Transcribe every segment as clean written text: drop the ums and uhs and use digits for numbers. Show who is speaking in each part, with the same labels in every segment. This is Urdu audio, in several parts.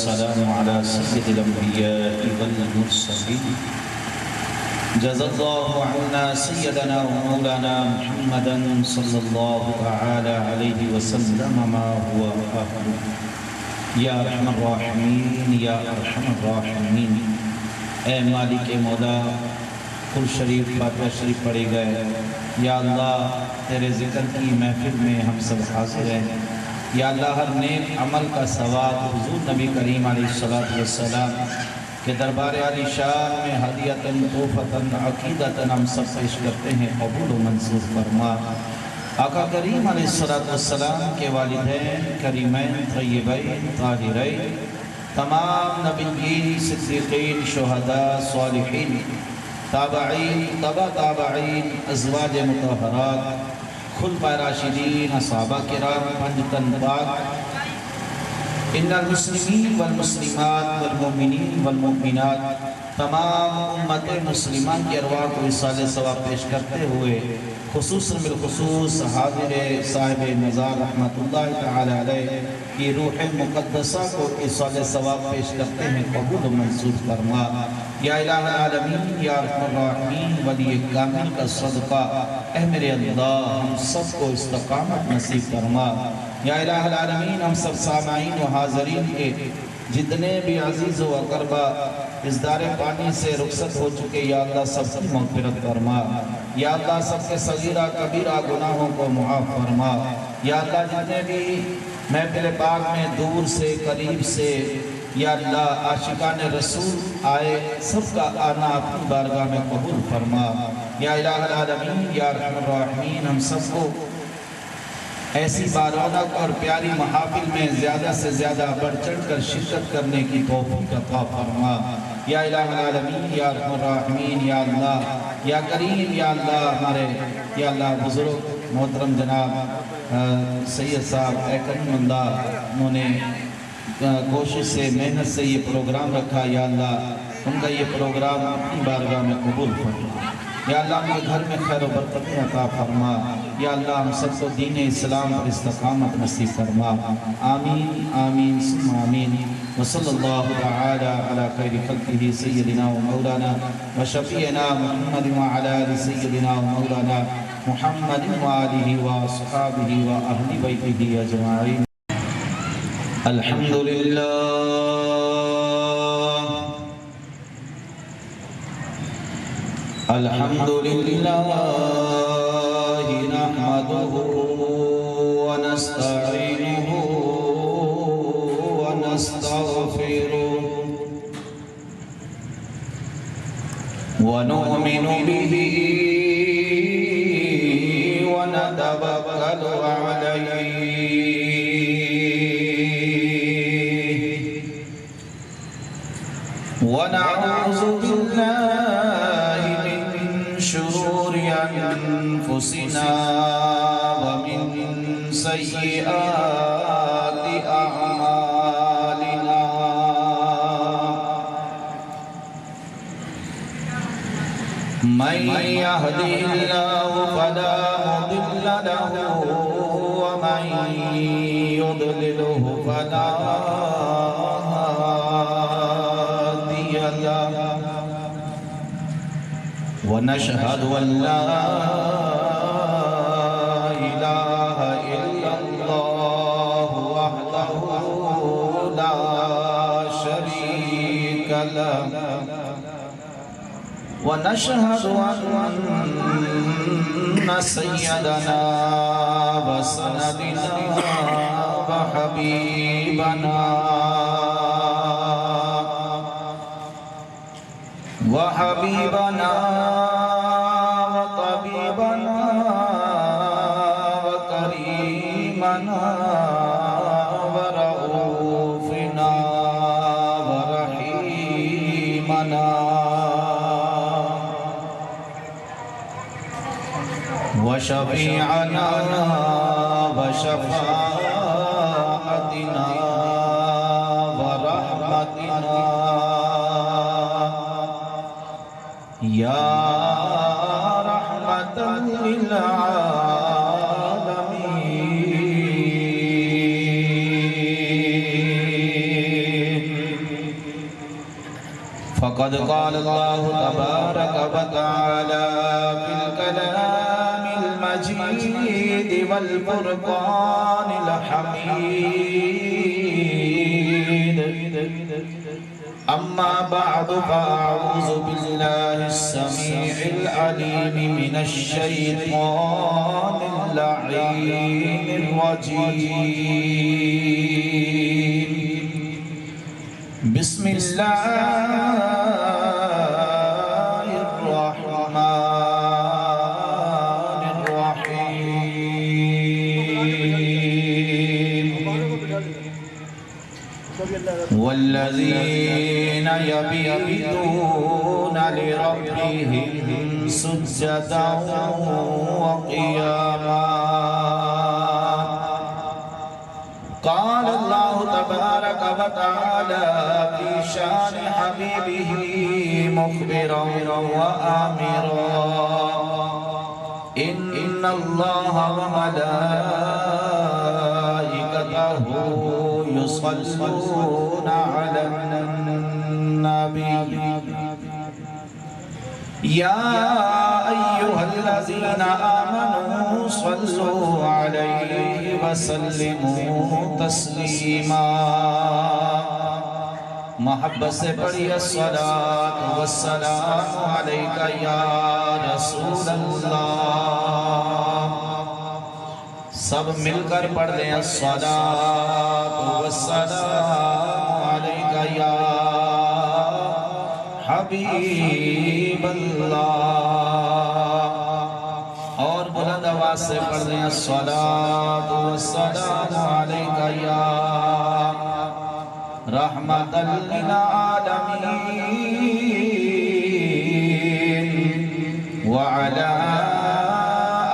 Speaker 1: والسلام على سيد الأنبياء والمرسلين جزا الله عنا سيدنا ومولانا محمدا صلى الله تعالى عليه وسلم ما هو أهله یا ارحم الراحمین یا ارحم الراحمین۔ اے مالک مولا، قل شریف فاتحہ شریف پڑھے گئے، یا اللہ تیرے ذکر کی محفل میں ہم سب حاضر ہیں، یا اللہ ہر نیک عمل کا ثواب حضور نبی کریم علیہ السلام کے دربار عالی شان میں ہدیۃً تحفۃً عقیدۃً ہم سب پیش کرتے ہیں، قبول و منظور فرما۔ آقا کریم علیہ السلام کے والدین کریمین طیبین طاہرین، تمام نبیین صدیقین شہداء صالحین تابعین تبع تابعین ازواج مطہرات خلفائے راشدین صحابہ کرام پنج تن پاک، ان المسلمین والمسلمات والمؤمنین والمؤمنات، تمام امت مسلمان کی ارواح کو اصال ثواب پیش کرتے ہوئے خصوصاً بالخصوص حاضر صاحب مزار رحمت اللہ تعالی علیہ کی روح مقدسہ کو اصال ثواب پیش کرتے ہیں، قبول و منظور فرما۔ یا الہ العالمین یا ارحم الراحمین، ولی کامل کا صدقہ اے میرے اللہ ہم سب کو استقامت نصیب فرما۔ یا الہ العالمین، ہم سب سامعین و حاضرین کے جتنے بھی عزیز و اقربا اس دار پانی سے رخصت ہو چکے، یا اللہ سب کی مغفرت فرما۔ یا اللہ سب کے صغیرہ کبیرہ گناہوں کو معاف فرما۔ یا اللہ جتنے بھی محفل پاک میں دور سے قریب سے یا اللہ عاشقان رسول آئے، سب کا آنا اپنی بارگاہ میں قبول فرما۔ یا الہ العالمین یا ارحم الراحمین، ہم سب کو ایسی بارونق اور پیاری محافل میں زیادہ سے زیادہ بڑھ چڑھ کر شرکت کرنے کی توفیق عطا فرما۔ یا الہ العالمین یا ارحم الراحمین، یا اللہ یا کریم، یا اللہ ہمارے یا اللہ بزرگ محترم جناب سید صاحب اے کریم اللہ، انہوں نے کوشش سے محنت سے یہ پروگرام رکھا، یا اللہ ان کا یہ پروگرام اپنی بارگاہ میں قبول فرما۔ یا اللہ ان کے گھر میں خیر و برکت عطا فرما۔ یا اللہ ہم سب کو دین اسلام پر استقامت نصیب فرما۔ آمین آمین ثم آمین۔ وصلی اللہ تعالی علی خیر خلقہ سیدنا و مولانا و شفیعنا محمد وعلی آل سیدنا و مولانا محمد وآلہ و اصحابہ و اہل بیتہ اجمعین۔ الحمدللہ الحمدللہ نحمده ونستعینه ونستغفره ونؤمن به ونتوکل علیه ونعوذ بالله شرور أنفسنا ومن سيئات أعمالنا، من يهده الله فلا مضل له ومن يضلله فلا هادي له، ونشهد أن لا إله إلا الله وحده لا شريك له، ونشهد أن سيدنا وسندنا وحبيبنا وحبيبنا وطبيبنا وكريمنا ورؤوفنا ورحيمنا وشفيعنا وشفاعتنا ورحمتنا یا رحمة للعالمین۔ فقد قال الله تبارك وتعالى في الكلام المجيد والفرقان الحميد أما بعد فأعوذ بالله السميع العليم من الشيطان اللعين الرجيم بسم الله الرحمن الرحيم والذين يبيتون لربهم سجدا وقياما قال الله تبارك وتعالى في شان حبيبه مخبرا وآمرا إن الله وملائكته يصلون على النبي يا أيها الذين آمنوا صلوا عليه وسلموا تسلیما محبت سے پڑھی الصلاة والسلام علیک یا رسول اللہ سب مل کر پڑھ دیں الصلاة والسلام علیک یا حبیب اللہ اور بلند آواز سے پڑھ دیں الصلاة والسلام علیک یا رحمت للعالمین وعلى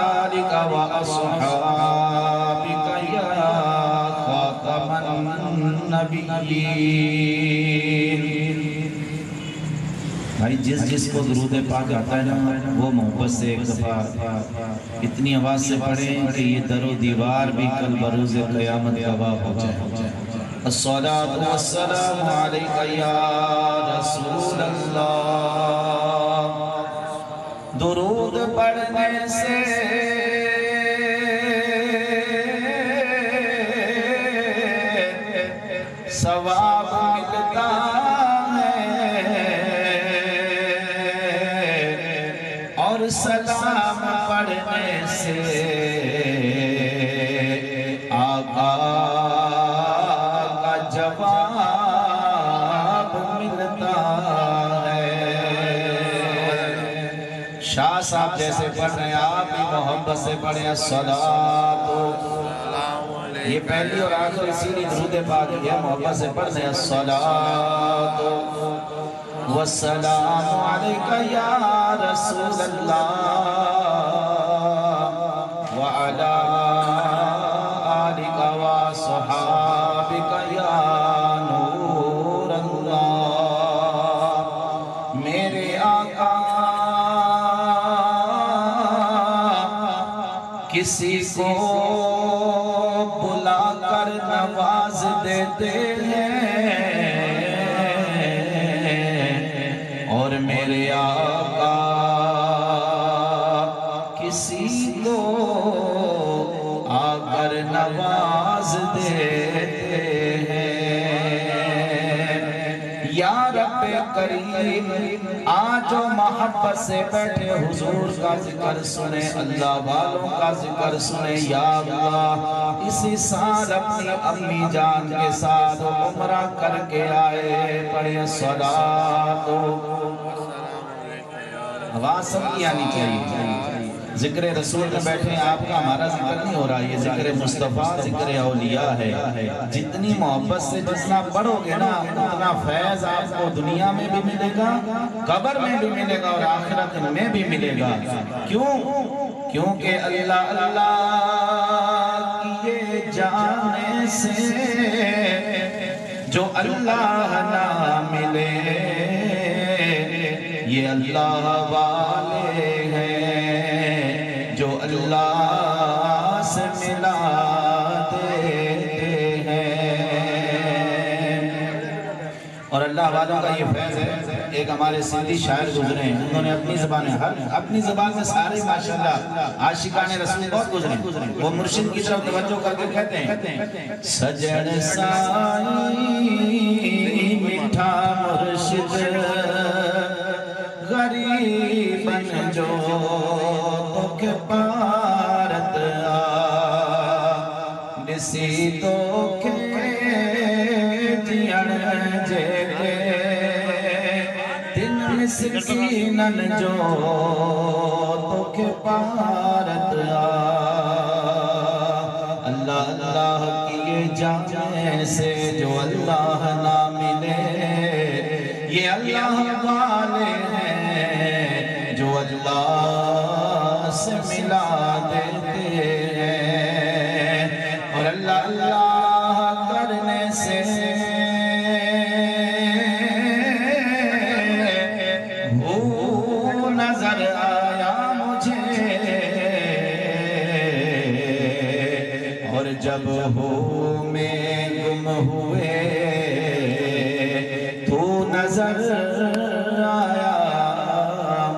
Speaker 1: آلک وأصحابک یا خاتم النبیین بھائی جس کو درود پاک آتا ہے نا وہ محبت سے ایک دفعہ اتنی آواز سے پڑھیں کہ یہ در و دیوار بھی کل بروز قیامت گواہ ہو جائے الصلاة والسلام علیک یا رسول اللہ درود پڑھنے سے ثواب ملتا اور سلام پڑھنے سے آقا کا جواب ملتا ہے شاہ صاحب جیسے پڑھ رہے ہیں آپ بھی محبت سے پڑھیں الصلاة یہ پہلی اور آخر اسی لیے درود پاک ہے محبت سے پڑھ رہے ہیں الصلاة والسلام علیک یا رسول اللہ وعلی آلک وصحابک یا نور اللہ میرے آقا کسی کو بلا کر نواز دیتے ہیں اور میرے آقا کسی کو آ کر نواز دیتے ہیں یا رب کریم آج جو محبت سے بیٹھے حضور کا ذکر سنیں اللہ والوں کا ذکر سنیں یا اللہ اسی سال اپنی امی جان کے ساتھ عمرہ کر کے آئے پڑھیں صلاۃ آواز سب کی آنی چاہیے ذکر رسول میں بیٹھے ہیں آپ کا ہمارا ذکر نہیں ہو رہا یہ ذکر مصطفیٰ ذکر اولیاء ہے جتنی محبت سے جتنا پڑھو گے نا اتنا فیض آپ کو دنیا میں بھی ملے گا قبر میں بھی ملے گا اور آخرت میں بھی ملے گا کیوں؟ کیونکہ اللہ اللہ کیے جانے سے جو اللہ نہ ملے یہ اللہ والے ہیں جو اللہ سے ملاتے ہیں اور اللہ والوں کا یہ فیض ہے ایک ہمارے سندھی شاعر گزرے ہیں، انہوں نے اپنی زبان سے سارے ماشاءاللہ عاشقان رسول بہت گزرے ہیں، وہ مرشد کی طرف توجہ کر کے کہتے ہیں سجن سائی میٹھا مرشد غریبن جو تک پارت ڈسی تو کے جیان جیتے دن سکینن جو تک پارت اللہ اللہ کیے جانے سے جو اللہ نہ ملے یہ اللہ والے ہیں جو اللہ سے ملا دیتے ہیں اور اللہ اللہ کرنے سے وہ نظر آیا مجھے اور جب ہو میں گم ہوئے تو نظر آیا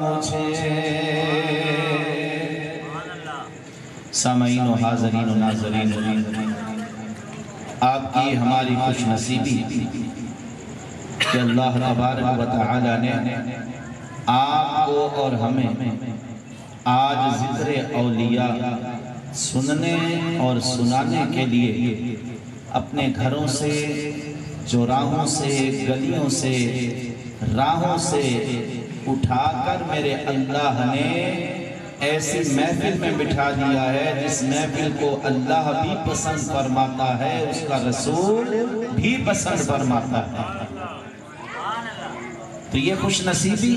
Speaker 1: مجھے۔ سامعین و حاضرین و ناظرین، آپ کی ہماری خوش نصیبی کہ اللہ تبارک و تعالی نے آپ کو اور ہمیں آج ذکر اولیاء سننے اور سنانے کے لیے اپنے گھروں سے، چوراہوں سے، گلیوں سے، راہوں سے اٹھا کر میرے اللہ نے ایسی محفل میں بٹھا دیا ہے جس محفل کو اللہ بھی پسند فرماتا ہے، اس کا رسول بھی پسند فرماتا ہے۔ تو یہ خوش نصیبی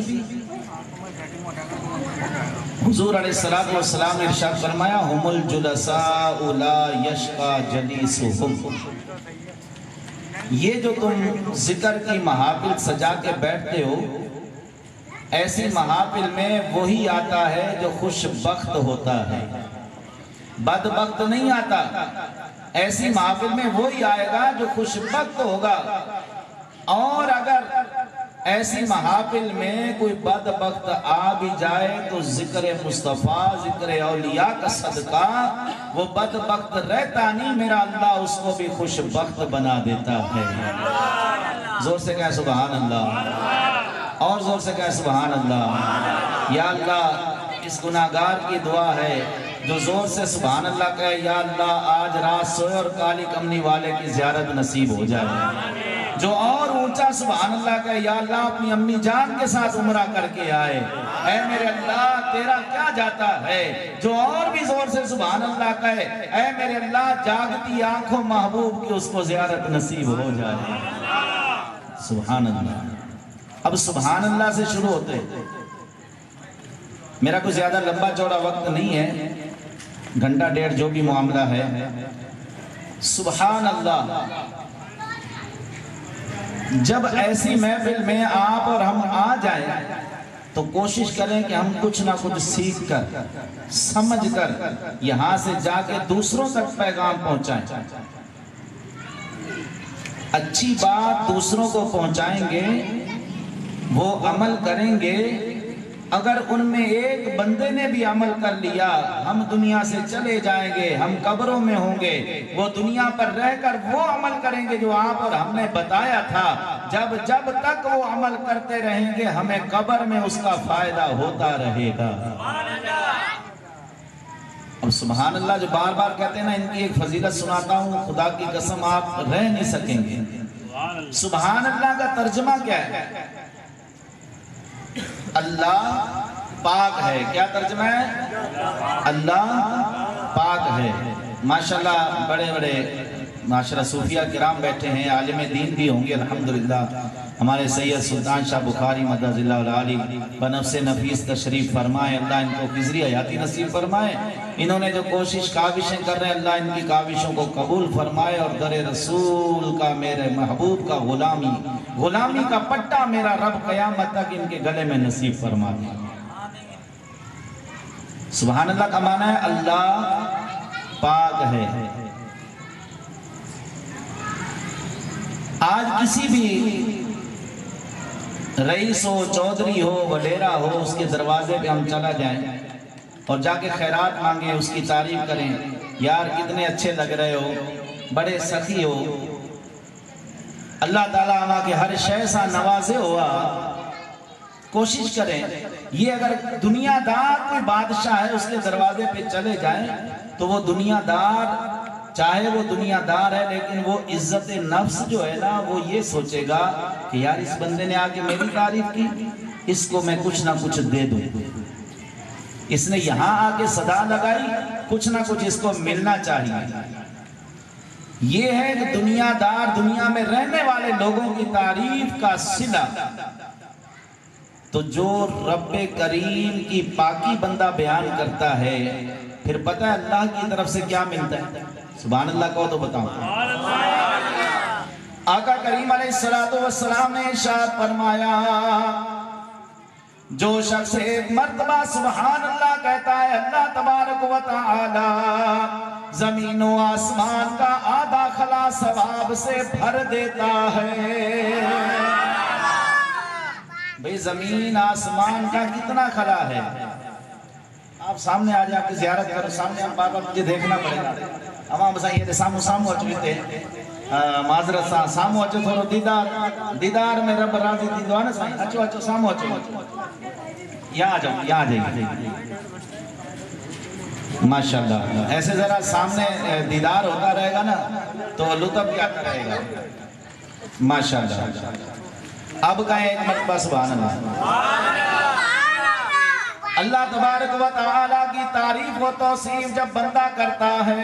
Speaker 1: حضور علیہ السلام نے ارشاد فرمایا ہم الجلساء لا یشقى جلیسہم، یہ جو تم ذکر کی محافل سجا کے بیٹھتے ہو، ایسی محافل میں وہی آتا ہے جو خوش بخت ہوتا ہے، بدبخت نہیں آتا۔ ایسی محافل میں وہی آئے گا جو خوش بخت ہوگا، اور اگر ایسی محافل میں کوئی بدبخت آ بھی جائے تو ذکر مصطفیٰ، ذکر اولیاء کا صدقہ وہ بدبخت رہتا نہیں، میرا اللہ اس کو بھی خوش بخت بنا دیتا ہے۔ زور سے کہیں سبحان اللہ، اور زور سے کہیں سبحان اللہ۔ یا اللہ اس گناہگار کی دعا ہے جو زور سے سبحان اللہ کہے، یا اللہ آج رات سوئے اور کالی کمنی والے کی زیارت نصیب ہو جائے۔ جو اور اونچا سبحان اللہ کہے، یا اللہ اپنی امی جان کے ساتھ عمرہ کر کے آئے، اے میرے اللہ تیرا کیا جاتا ہے۔ جو اور بھی زور سے سبحان اللہ کہے، اے میرے اللہ جاگتی آنکھوں محبوب کی اس کو زیارت نصیب ہو جائے۔ سبحان اللہ۔ اب سبحان اللہ سے شروع ہوتے، میرا کوئی زیادہ لمبا چوڑا وقت نہیں ہے، گھنٹہ ڈیڑھ جو بھی معاملہ ہے۔ سبحان اللہ، جب ایسی محفل میں آپ اور ہم آ جائیں تو کوشش کریں کہ ہم کچھ نہ کچھ سیکھ کر، سمجھ کر یہاں سے جا کے دوسروں تک پیغام پہنچائیں۔ اچھی بات دوسروں کو پہنچائیں گے، وہ عمل کریں گے۔ اگر ان میں ایک بندے نے بھی عمل کر لیا، ہم دنیا سے چلے جائیں گے، ہم قبروں میں ہوں گے، وہ دنیا پر رہ کر وہ عمل کریں گے جو آپ اور ہم نے بتایا تھا۔ جب تک وہ عمل کرتے رہیں گے ہمیں قبر میں اس کا فائدہ ہوتا رہے گا۔ اب سبحان اللہ جو بار بار کہتے ہیں نا، ان کی ایک فضیلت سناتا ہوں، خدا کی قسم آپ رہ نہیں سکیں گے۔ سبحان اللہ کا ترجمہ کیا ہے؟ اللہ پاک ہے۔ کیا ترجمہ ہے؟ اللہ پاک ہے۔ ماشاءاللہ بڑے بڑے معاشرہ صوفیہ کرام بیٹھے ہیں، عالم دین بھی ہوں گے الحمدللہ۔ ہمارے سید سلطان شاہ بخاری مدد اللہ العالی بنفس نفیس تشریف فرمائے، اللہ ان کو خضری حیاتی نصیب فرمائے۔ انہوں نے جو کوشش کاوشیں کر رہے ہیں، اللہ ان کی کاوشوں کو قبول فرمائے، اور در رسول کا میرے محبوب کا غلامی کا پٹا میرا رب قیامت تک ان کے گلے میں نصیب فرما دے۔ سبحان اللہ کا معنی ہے اللہ پاک ہے۔ آج کسی بھی رئیس ہو، چودھری ہو، وڈیرا ہو، اس کے دروازے پہ ہم چلا جائیں اور جا کے خیرات مانگیں، اس کی تعریف کریں، یار کتنے اچھے لگ رہے ہو، بڑے سخی ہو، اللہ تعالیٰ ہما کے ہر شے سے نوازے ہوا، کوشش کریں۔ یہ اگر دنیا دار کوئی بادشاہ ہے اس کے دروازے پہ چلے جائیں تو وہ دنیا دار، چاہے وہ دنیا دار ہے لیکن وہ عزت نفس جو ہے نا وہ یہ سوچے گا کہ یار اس بندے نے آگے میری تعریف کی، اس کو میں کچھ نہ کچھ دے دوں، اس نے یہاں آگے صدا لگائی، کچھ نہ کچھ اس کو ملنا چاہیے۔ یہ ہے کہ دنیا دار، دنیا میں رہنے والے لوگوں کی تعریف کا صلہ۔ تو جو رب کریم کی پاکی بندہ بیان کرتا ہے پھر پتہ ہے اللہ کی طرف سے کیا ملتا ہے؟ سبحان اللہ کہو تو بتاؤں۔ آقا کریم علیہ السلام نے ارشاد فرمایا، جو شخص ایک مرتبہ سبحان اللہ کہتا ہے اللہ تبارک و تعالی زمین و آسمان کا آدھا خلا ثواب سے بھر دیتا ہے۔ بھئی زمین آسمان کا کتنا خلا ہے؟ آپ سامنے آ جا کے زیارت کرو، سامنے آپ بار بار مجھے دیکھنا پڑے گا، ہم بسائیں یہ سامو اچھوتے معذرت سا سامو اچھو تھوڑو دیدار میں رب راضی دیدو ہے نا سائیں، اچھو سامو اچھو، یہاں آ جاؤ، یہاں آ جائیے، ماشاءاللہ ایسے ذرا سامنے دیدار ہوتا رہے گا نا تو لطف بھی آتا رہے گا، ماشاءاللہ۔ اب کہیں ایک مرتبہ سبحان اللہ۔ اللہ تبارک و تعالیٰ کی تعریف و توصیف جب بندہ کرتا ہے،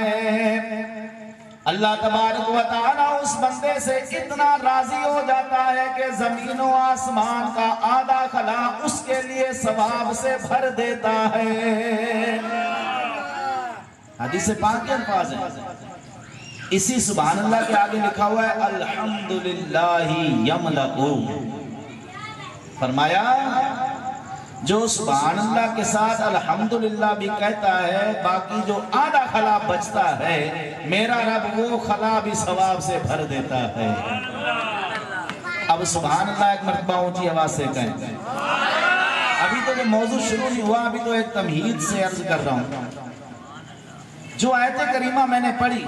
Speaker 1: اللہ تبارک و تعالیٰ اس بندے سے اتنا راضی ہو جاتا ہے کہ زمین و آسمان کا آدھا خلا اس کے لیے ثواب سے بھر دیتا ہے۔ حدیث پاک کے الفاظ ہیں، اسی سبحان اللہ کے آگے لکھا ہوا ہے الحمدللہ یملأ، فرمایا جو سبحان اللہ کے ساتھ الحمدللہ بھی کہتا ہے باقی جو آدھا خلا بچتا ہے میرا رب وہ خلا بھی ثواب سے بھر دیتا ہے۔ اب سبحان اللہ ایک مرتبہ اونچی آواز سے کہیں۔ ابھی تو یہ موضوع شروع نہیں ہوا، ابھی تو ایک تمہید سے عرض کر رہا ہوں۔ جو آیت کریمہ میں نے پڑھی،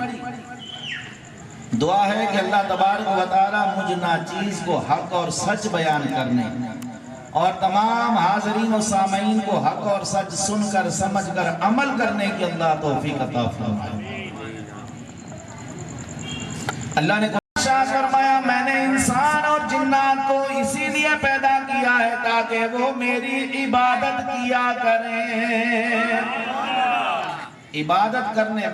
Speaker 1: دعا ہے کہ اللہ تبارک و تعالی مجھ ناچیز کو حق اور سچ بیان کرنے اور تمام حاضرین و سامعین کو حق اور سچ سن کر سمجھ کر عمل کرنے کی اللہ توفیق عطا فرمائے۔ اللہ نے ارشاد فرمایا میں نے انسان اور جنات کو اسی لیے پیدا کیا ہے تاکہ وہ میری عبادت کیا کریں۔ عبادت کرنے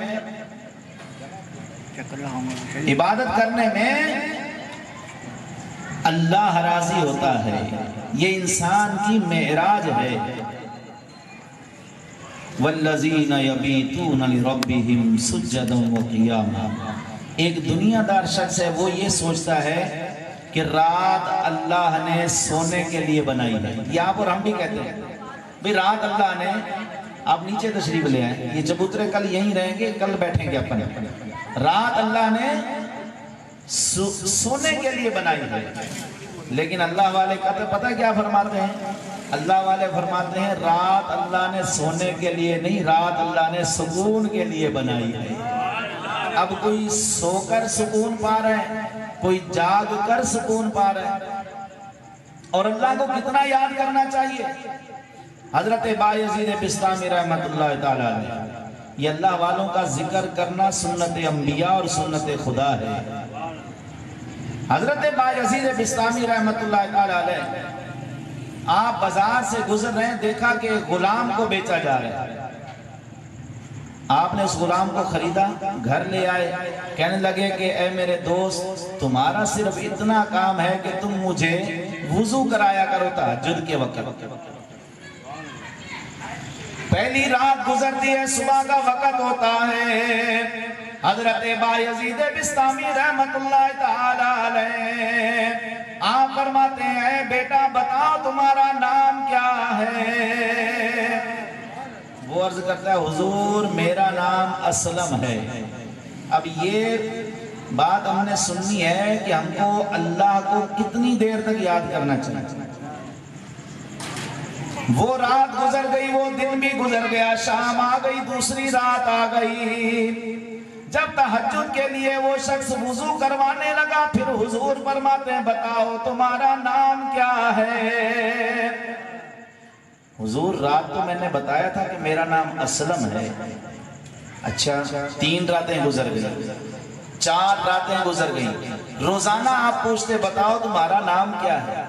Speaker 1: میں اللہ راضی ہوتا ہے، یہ انسان کی معراج ہے۔ والذین یبیتون لربہم سجدا وقیاما، ایک دنیا دار شخص ہے وہ یہ سوچتا ہے کہ رات اللہ نے سونے کے لیے بنائی ہے۔ یہ آپ اور ہم بھی کہتے ہیں بھئی رات اللہ نے، آپ نیچے تشریف لے آئیں، یہ چبوترے کل یہیں رہیں گے، کل بیٹھیں گے اپنے، رات اللہ نے سونے کے لیے بنائی ہے۔ لیکن اللہ والے پتہ کیا فرماتے ہیں؟ اللہ والے فرماتے ہیں رات اللہ نے سونے کے لیے نہیں، رات اللہ نے سکون کے لیے بنائی ہے۔ اب کوئی سو کر سکون پا رہے ہیں، کوئی جاگ کر سکون پا رہے ہیں، اور اللہ کو کتنا یاد کرنا چاہیے۔ حضرت بایزید بسطامی رحمت اللہ تعالیٰ علیہ، یہ اللہ والوں کا ذکر کرنا سنت انبیاء اور سنت خدا ہے۔ حضرت بایزید بسطامی رحمت اللہ تعالیٰ علیہ، آپ بازار سے گزر رہے ہیں، دیکھا کہ غلام کو بیچا جا رہا ہے۔ آپ نے اس غلام کو خریدا، گھر لے آئے، کہنے لگے کہ اے میرے دوست تمہارا صرف اتنا کام ہے کہ تم مجھے وضو کرایا کرو تہجد کے وقت۔ پہلی رات گزرتی ہے، صبح کا وقت ہوتا ہے، حضرت بایزید بسطامی رحمت اللہ تعالی علیہ آپ فرماتے ہیں بیٹا بتاؤ تمہارا نام کیا ہے؟ وہ عرض کرتا ہے حضور میرا نام اسلم ہے۔ اب یہ بات ہم نے سننی ہے کہ ہم کو اللہ کو کتنی دیر تک یاد کرنا چاہیے۔ وہ رات گزر گئی، وہ دن بھی گزر گیا، شام آ گئی، دوسری رات آ گئی۔ جب تہجد کے لیے وہ شخص وضو کروانے لگا، پھر حضور فرماتے ہیں بتاؤ تمہارا نام کیا ہے؟ حضور رات تو میں نے بتایا تھا کہ میرا نام اسلم ہے۔ اچھا 3 راتیں گزر گئی، 4 راتیں گزر گئی، روزانہ آپ پوچھتے بتاؤ تمہارا نام کیا ہے؟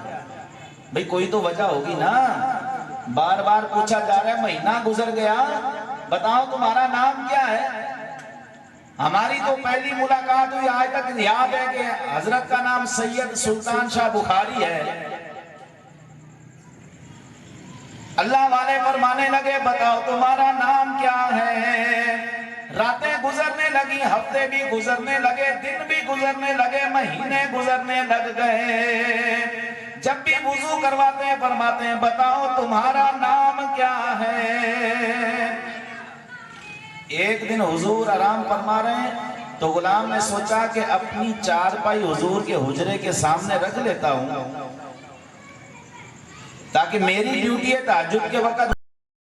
Speaker 1: بھئی کوئی تو وجہ ہوگی نا، بار بار پوچھا جا رہا ہے، مہینہ گزر گیا، بتاؤ تمہارا نام کیا ہے؟ ہماری تو پہلی ملاقات ہوئی، آج تک یاد ہے کہ حضرت کا نام سید سلطان شاہ بخاری ہے۔ اللہ والے فرمانے لگے بتاؤ تمہارا نام کیا ہے؟ راتیں گزرنے لگی، ہفتے بھی گزرنے لگے، دن بھی گزرنے لگے، مہینے گزرنے لگ گئے۔ جب بھی وضو کرواتے ہیں فرماتے ہیں بتاؤ تمہارا نام کیا ہے؟ ایک دن حضور آرام فرما رہے ہیں تو غلام نے سوچا کہ اپنی چارپائی حضور کے حجرے کے سامنے رکھ لیتا ہوں تاکہ میری ڈیوٹی ہے تہجد کے وقت